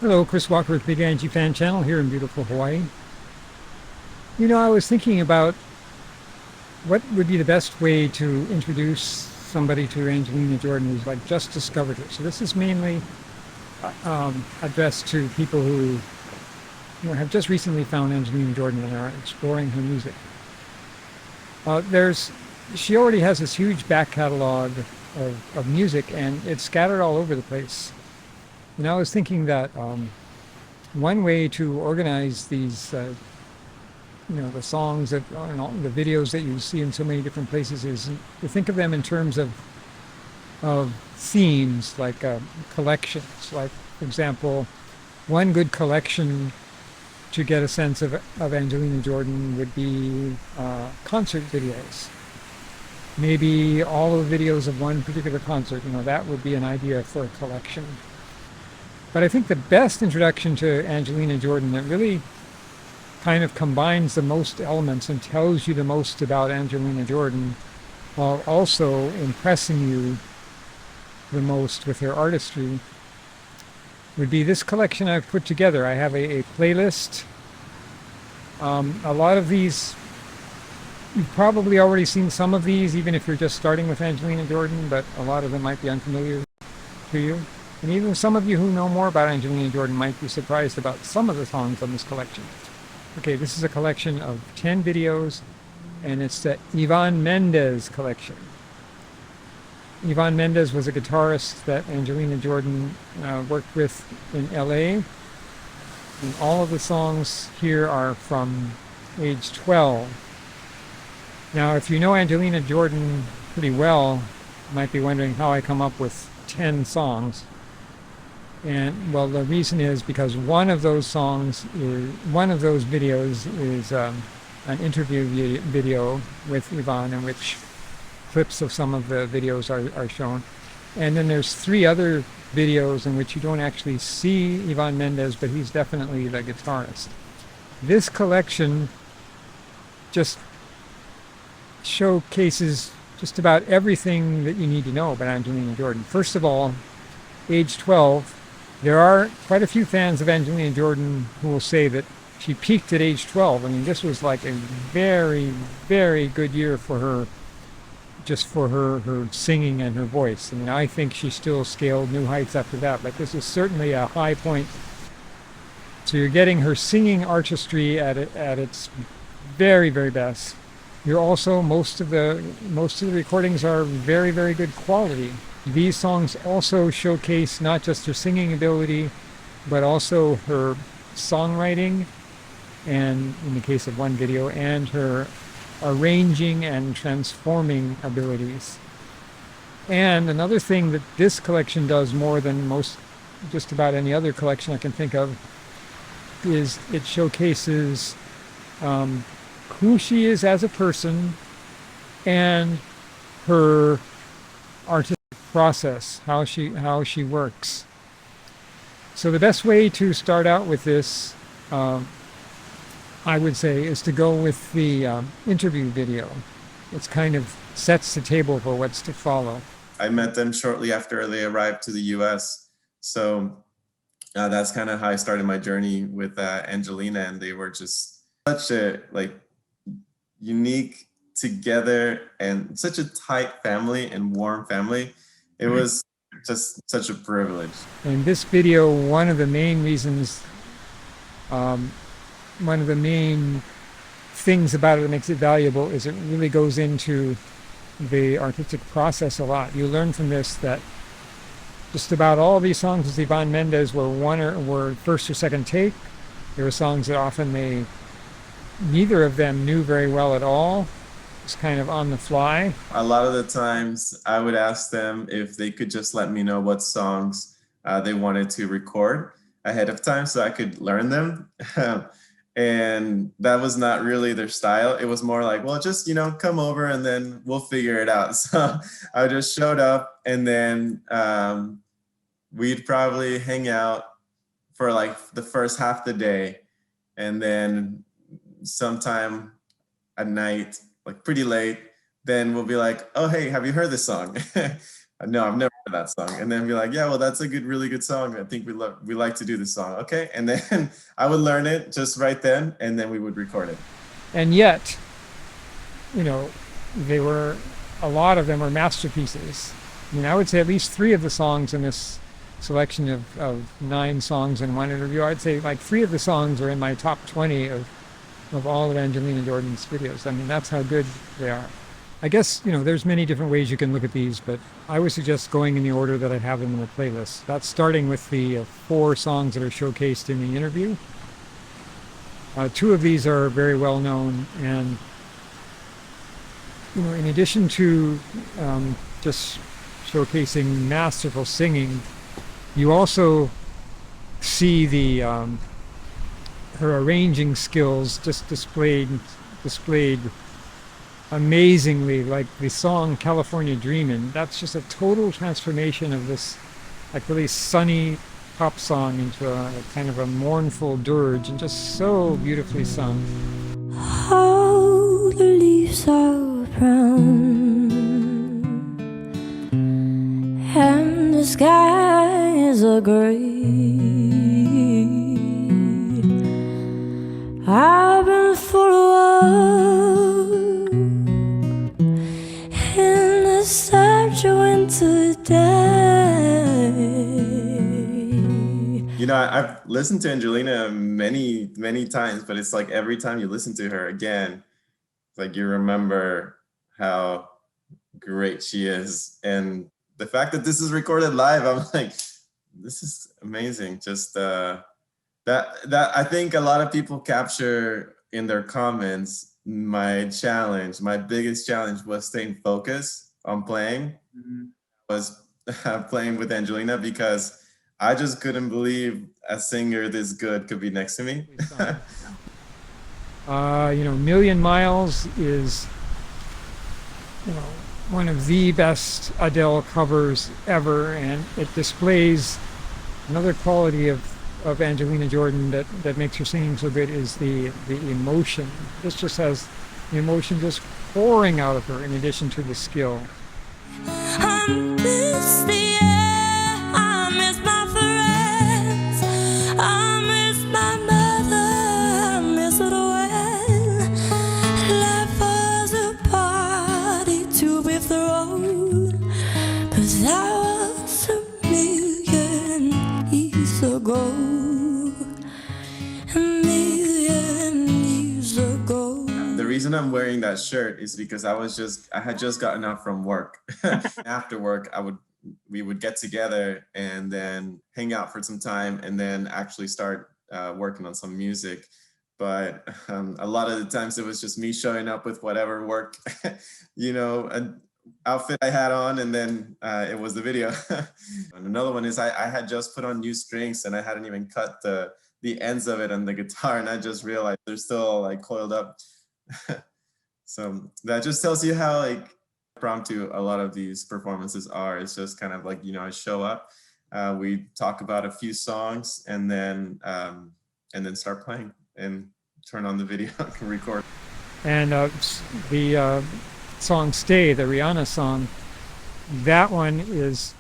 Hello, Chris Walker with Big Angie Fan Channel here in beautiful Hawaii. I was thinking about what would be the best way to introduce somebody to Angelina Jordan who's like just discovered her. So this is mainly addressed to people who have just recently found Angelina Jordan and are exploring her music. There's She already has this huge back catalog of music, and it's scattered all over the place. And I was thinking that one way to organize these the songs that and all the videos that you see in so many different places is to think of them in terms of themes, like collections. Like, for example, one good collection to get a sense of Angelina Jordan would be concert videos. Maybe all of the videos of one particular concert. That would be an idea for a collection. But I think the best introduction to Angelina Jordan that really kind of combines the most elements and tells you the most about Angelina Jordan while also impressing you the most with her artistry would be this collection I've put together. I have a playlist. A lot of these, you've probably already seen some of these, even if you're just starting with Angelina Jordan, but a lot of them might be unfamiliar to you. And even some of you who know more about Angelina Jordan might be surprised about some of the songs on this collection. Okay, this is a collection of 10 videos, and it's the Ivan Mendez collection. Ivan Mendez was a guitarist that Angelina Jordan worked with in LA. And all of the songs here are from age 12. Now, if you know Angelina Jordan pretty well, you might be wondering how I come up with 10 songs. And well, the reason is because one of those videos is an interview video with Ivan, in which clips of some of the videos are shown. And then there's three other videos in which you don't actually see Ivan Mendez, but he's definitely the guitarist. This collection just showcases just about everything that you need to know about Angelina Jordan. First of all, age 12. There are quite a few fans of Angelina Jordan who will say that she peaked at age 12. I mean, this was like a very, very good year for her, just for her singing and her voice. I mean, I think she still scaled new heights after that, but this is certainly a high point. So you're getting her singing artistry at its very, very best. You're also, most of the recordings are very, very good quality. These songs also showcase not just her singing ability, but also her songwriting, and in the case of one video, and her arranging and transforming abilities. And another thing that this collection does more than just about any other collection I can think of, is it showcases who she is as a person and her artistic process, how she works. So the best way to start out with this, I would say, is to go with the interview video. It's kind of sets the table for what's to follow. I met them shortly after they arrived to the US. So that's kind of how I started my journey with Angelina, and they were just such a unique, together, and such a tight family and warm family. It was just such a privilege. In this video, one of the main things about it that makes it valuable is it really goes into the artistic process a lot. You learn from this that just about all these songs with Ivan Mendez were first or second take. There were songs that often neither of them knew very well at all. It's kind of on the fly. A lot of the times I would ask them if they could just let me know what songs they wanted to record ahead of time so I could learn them. And that was not really their style. It was more like, well, just, come over and then we'll figure it out. So I just showed up, and then we'd probably hang out for like the first half the day. And then sometime at night, like pretty late, then we'll be like, oh, hey, have you heard this song? No, I've never heard that song. And then be like, yeah, well, that's a good, really good song. I think we like to do this song. Okay. And then I would learn it just right then, and then we would record it. And yet, you know, they were, a lot of them were masterpieces. I mean, I would say at least three of the songs in this selection of 9 songs in one interview, I'd say like 3 of the songs are in my top 20 of all of Angelina Jordan's videos. I mean, that's how good they are. I guess, there's many different ways you can look at these, but I would suggest going in the order that I have them in the playlist. That's starting with the 4 songs that are showcased in the interview. 2 of these are very well known, and in addition to just showcasing masterful singing, you also see the her arranging skills just displayed amazingly. Like the song California Dreamin', that's just a total transformation of this like really sunny pop song into a kind of a mournful dirge, and just so beautifully sung. All the leaves are brown and the skies are gray. I've been for a walk in the search of winter day. I've listened to Angelina many, many times, but it's like every time you listen to her again, it's like you remember how great she is. And the fact that this is recorded live, I'm like, this is amazing. Just that I think a lot of people capture in their comments. My biggest challenge was staying focused on playing, was playing with Angelina, because I just couldn't believe a singer this good could be next to me. Million Miles is, one of the best Adele covers ever, and it displays another quality of Angelina Jordan that makes her singing so good, is the emotion. This just has the emotion just pouring out of her in addition to the skill. I miss the air, I miss my friends, I miss my mother, I miss it when life was a party to be thrown, but that was a million years ago, a million years ago. The reason I'm wearing that shirt is because I had just gotten out from work. After work, we would get together and then hang out for some time, and then actually start working on some music. But a lot of the times it was just me showing up with whatever work, an outfit I had on, and then it was the video. And another one is I had just put on new strings, and I hadn't even cut the ends of it on the guitar, and I just realized they're still like coiled up. So that just tells you how impromptu a lot of these performances are. It's just kind of like, I show up, we talk about a few songs, and then start playing and turn on the video and record. And the song Stay, the Rihanna song, that one is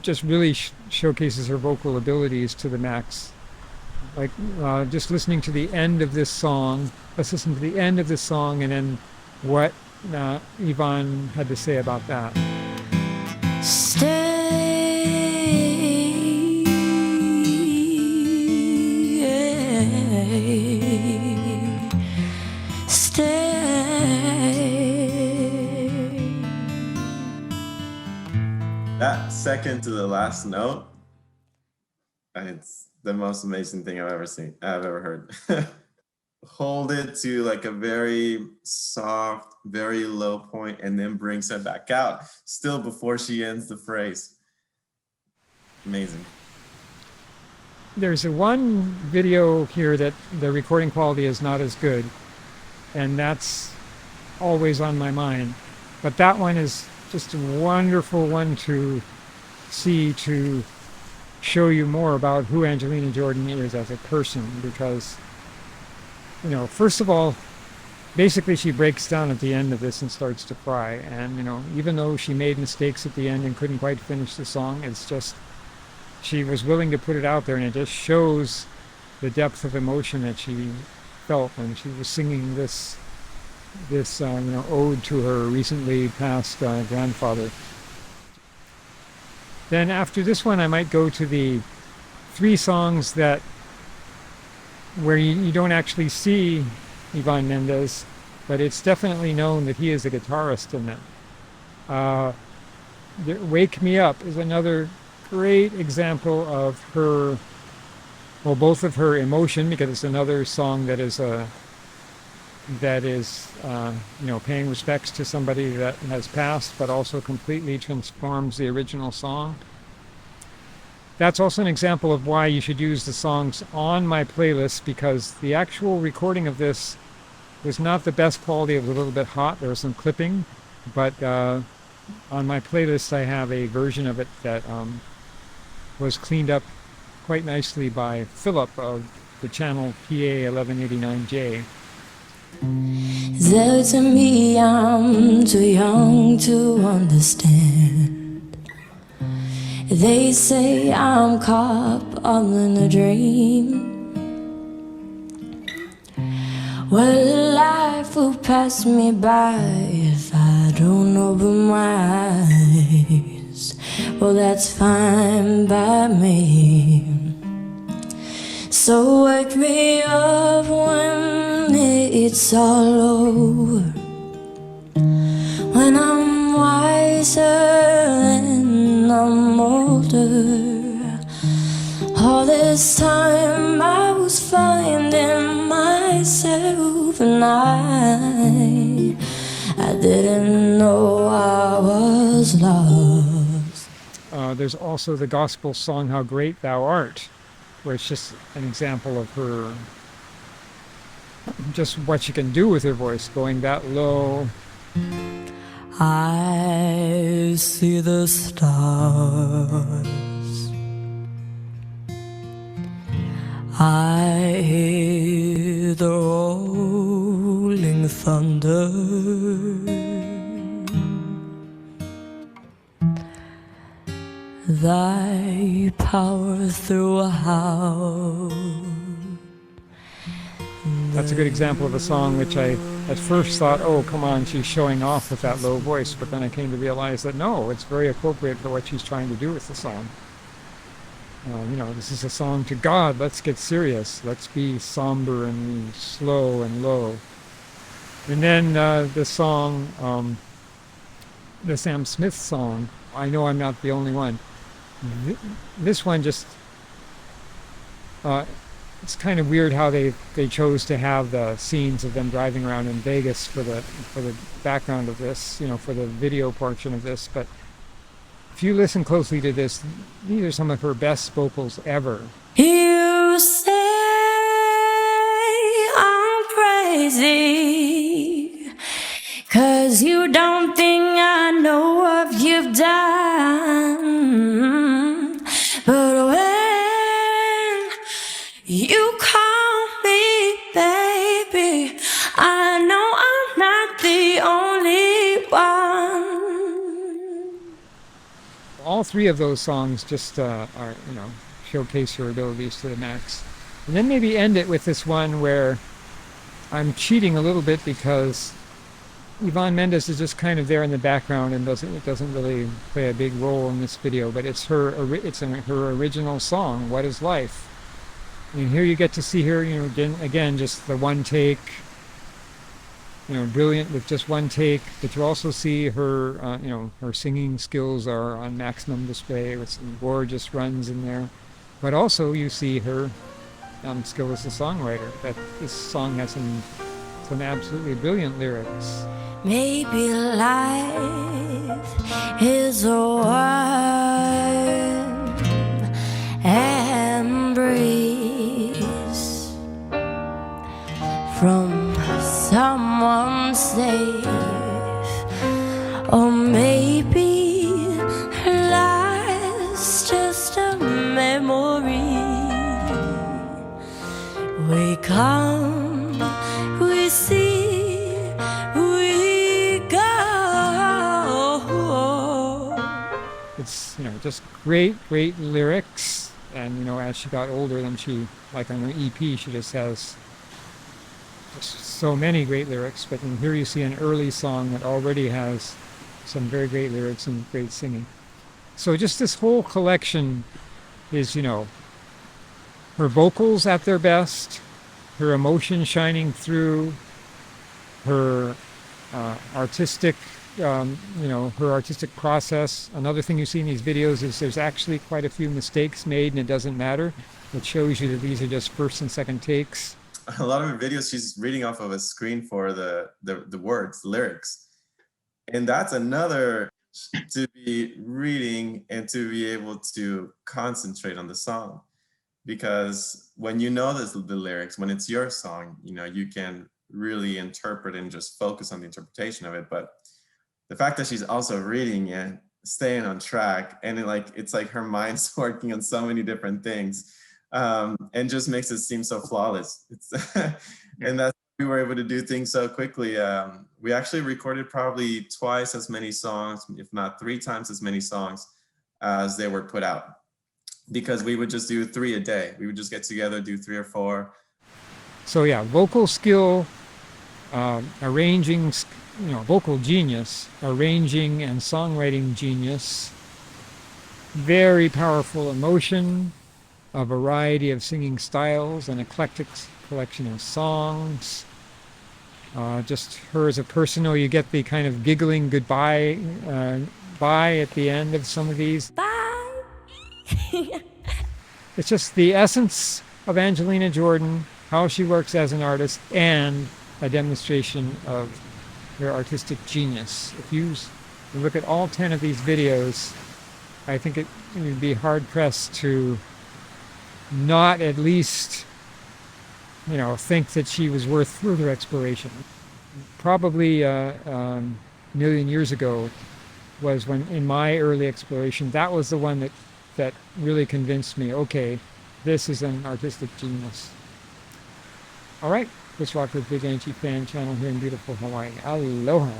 just really showcases her vocal abilities to the max. Like just listening to the end of this song, let's listen to the end of this song, and then what Yvonne had to say about that. Stay, stay. That second to the last note, it's the most amazing thing I've ever heard. Hold it to like a very soft, very low point, and then brings it back out, still before she ends the phrase. Amazing. There's one video here that the recording quality is not as good, and that's always on my mind. But that one is just a wonderful one to see, to show you more about who Angelina Jordan is as a person, because first of all, basically she breaks down at the end of this and starts to cry. And even though she made mistakes at the end and couldn't quite finish the song, it's just she was willing to put it out there, and it just shows the depth of emotion that she felt when she was singing this ode to her recently passed grandfather. Then after this one, I might go to the 3 songs where you don't actually see Ivan Mendes, but it's definitely known that he is a guitarist in them. Wake Me Up is another great example of her, well, both of her emotion, because it's another song that is paying respects to somebody that has passed, but also completely transforms the original song. That's also an example of why you should use the songs on my playlist, because the actual recording of this was not the best quality. It was a little bit hot. There was some clipping, but on my playlist I have a version of it that was cleaned up quite nicely by Philip of the channel PA1189J. They tell me I'm too young to understand. They say I'm caught up in a dream. Well, life will pass me by if I don't open my eyes. Well, that's fine by me. So wake me up when it's all over, when I'm wiser and I'm older. All this time I was finding myself, and I didn't know I was lost. There's also the gospel song How Great Thou Art, where it's just an example of her, just what she can do with her voice, going that low. I see the stars, I hear the rolling thunder, thy power throughout. That's a good example of a song which I at first thought, oh, come on, she's showing off with that low voice. But then I came to realize that no, it's very appropriate for what she's trying to do with the song. This is a song to God. Let's get serious. Let's be somber and slow and low. And then the song, the Sam Smith song, I Know I'm Not the Only One. This one just, it's kind of weird how they chose to have the scenes of them driving around in Vegas for the background of this, for the video portion of this. But if you listen closely to this, these are some of her best vocals ever. You say I'm crazy, 'cause you don't think I know what you've done. But when you call me baby, I know I'm not the only one. All 3 of those songs just showcase her abilities to the max. And then maybe end it with this one where I'm cheating a little bit, because Ivan Mendes is just kind of there in the background and doesn't really play a big role in this video, but it's her original song, What Is Life? And here you get to see her, again, just the one take, brilliant with just one take. But you also see her, her singing skills are on maximum display with some gorgeous runs in there. But also you see her skill as a songwriter. That this song has some absolutely brilliant lyrics. Maybe life is a warm embrace from someone safe, or maybe life's just a memory. We come, we see, It's, just great, great lyrics. And, as she got older, then she, like on the EP, she just has just so many great lyrics. But here you see an early song that already has some very great lyrics and great singing. So just this whole collection is, her vocals at their best, her emotion shining through, her artistic, her artistic process. Another thing you see in these videos is there's actually quite a few mistakes made, and it doesn't matter. It shows you that these are just first and second takes. A lot of her videos, she's reading off of a screen for the words, the lyrics. And that's another, to be reading and to be able to concentrate on the song. Because when you know the lyrics, when it's your song, you can really interpret and just focus on the interpretation of it. But the fact that she's also reading it, staying on track, and it's like her mind's working on so many different things, and just makes it seem so flawless. And that's we were able to do things so quickly. We actually recorded probably twice as many songs, if not 3 times as many songs as they were put out, because we would just do 3 a day. We would just get together, do 3 or 4. So yeah, vocal skill, arranging, vocal genius, arranging and songwriting genius, very powerful emotion, a variety of singing styles, an eclectic collection of songs. Just her as a person, you get the kind of giggling goodbye bye at the end of some of these. Bye. It's just the essence of Angelina Jordan, how she works as an artist, and a demonstration of her artistic genius. If you look at all 10 of these videos, I think it would be hard-pressed to not at least, think that she was worth further exploration. Probably a million years ago was when, in my early exploration, that was the one that really convinced me, okay, this is an artistic genius. All right, let's rock with Big Angie Fan Channel here in beautiful Hawaii. Aloha.